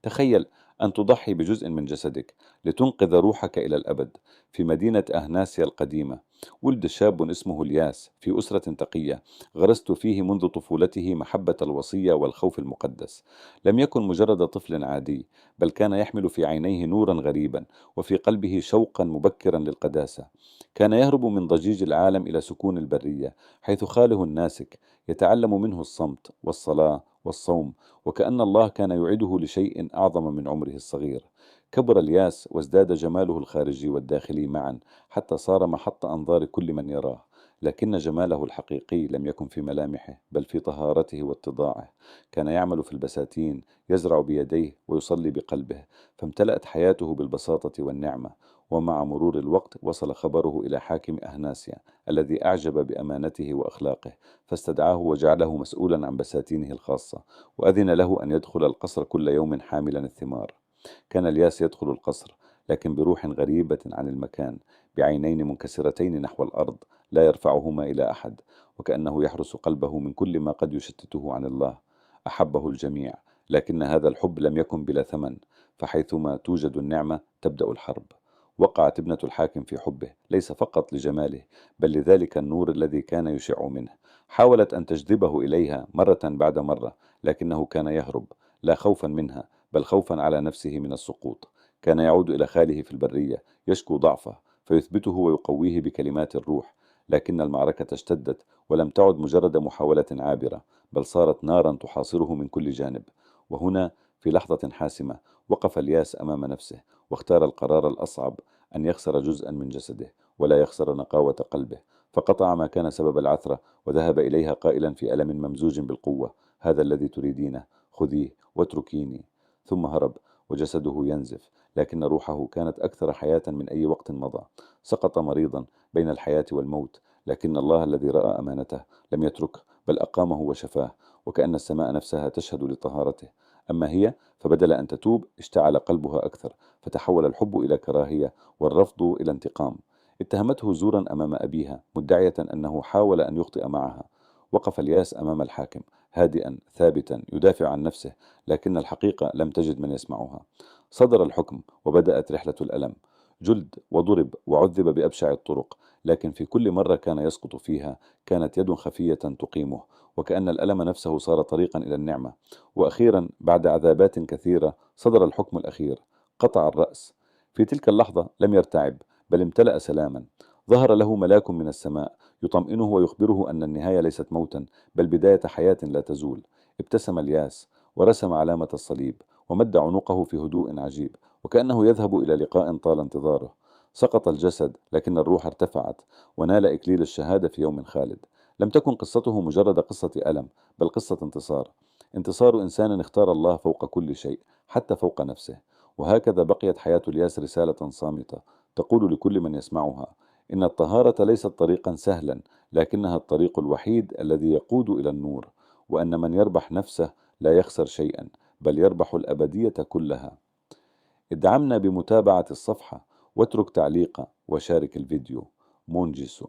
تخيل أن تضحي بجزء من جسدك لتنقذ روحك إلى الأبد. في مدينة أهناسيا القديمة ولد شاب اسمه الياس في أسرة تقية، غرست فيه منذ طفولته محبة الوصية والخوف المقدس. لم يكن مجرد طفل عادي، بل كان يحمل في عينيه نورا غريبا، وفي قلبه شوقا مبكرا للقداسة. كان يهرب من ضجيج العالم إلى سكون البرية، حيث خاله الناسك يتعلم منه الصمت والصلاة والصوم، وكأن الله كان يعده لشيء أعظم من عمره الصغير. كبر الياس وازداد جماله الخارجي والداخلي معا، حتى صار محط أنظار كل من يراه. لكن جماله الحقيقي لم يكن في ملامحه، بل في طهارته واتضاعه. كان يعمل في البساتين، يزرع بيديه ويصلي بقلبه، فامتلأت حياته بالبساطة والنعمة. ومع مرور الوقت وصل خبره إلى حاكم أهناسيا، الذي أعجب بأمانته وأخلاقه، فاستدعاه وجعله مسؤولا عن بساتينه الخاصة، وأذن له أن يدخل القصر كل يوم حاملا الثمار. كان الياس يدخل القصر، لكن بروح غريبة عن المكان، بعينين منكسرتين نحو الأرض لا يرفعهما إلى أحد، وكأنه يحرس قلبه من كل ما قد يشتته عن الله. أحبه الجميع، لكن هذا الحب لم يكن بلا ثمن، فحيثما توجد النعمة تبدأ الحرب. وقعت ابنة الحاكم في حبه، ليس فقط لجماله، بل لذلك النور الذي كان يشع منه. حاولت أن تجذبه إليها مرة بعد مرة، لكنه كان يهرب، لا خوفا منها، بل خوفا على نفسه من السقوط. كان يعود إلى خاله في البرية يشكو ضعفه، فيثبته ويقويه بكلمات الروح. لكن المعركة اشتدت، ولم تعد مجرد محاولة عابرة، بل صارت نارا تحاصره من كل جانب. وهنا، في لحظة حاسمة، وقف الياس أمام نفسه، واختار القرار الأصعب: أن يخسر جزءا من جسده، ولا يخسر نقاوة قلبه. فقطع ما كان سبب العثرة، وذهب إليها قائلا في ألم ممزوج بالقوة: هذا الذي تريدينه، خذيه واتركيني. ثم هرب، وجسده ينزف، لكن روحه كانت أكثر حياة من أي وقت مضى. سقط مريضا بين الحياة والموت، لكن الله الذي رأى أمانته لم يتركه، بل أقامه وشفاه، وكأن السماء نفسها تشهد لطهارته. أما هي، فبدل أن تتوب اشتعل قلبها أكثر، فتحول الحب إلى كراهية، والرفض إلى انتقام. اتهمته زورا أمام أبيها، مدعية أنه حاول أن يخطئ معها. وقف الياس أمام الحاكم، هادئا ثابتا يدافع عن نفسه، لكن الحقيقة لم تجد من يسمعها. صدر الحكم، وبدأت رحلة الألم. جلد وضرب وعذب بأبشع الطرق، لكن في كل مرة كان يسقط فيها كانت يد خفية تقيمه، وكأن الألم نفسه صار طريقا إلى النعمة. وأخيرا، بعد عذابات كثيرة، صدر الحكم الأخير: قطع الرأس. في تلك اللحظة لم يرتعب، بل امتلأ سلاما. ظهر له ملاك من السماء يطمئنه ويخبره أن النهاية ليست موتا، بل بداية حياة لا تزول. ابتسم الياس، ورسم علامة الصليب، ومد عنقه في هدوء عجيب، وكأنه يذهب إلى لقاء طال انتظاره. سقط الجسد، لكن الروح ارتفعت، ونال إكليل الشهادة في يوم خالد. لم تكن قصته مجرد قصة ألم، بل قصة انتصار. انتصار إنسان اختار الله فوق كل شيء، حتى فوق نفسه. وهكذا بقيت حياة الياس رسالة صامتة، تقول لكل من يسمعها: إن الطهارة ليست طريقا سهلا، لكنها الطريق الوحيد الذي يقود إلى النور. وأن من يربح نفسه لا يخسر شيئا، بل يربح الأبدية كلها. ادعمنا بمتابعة الصفحة، واترك تعليقا، وشارك الفيديو. مونجيسو.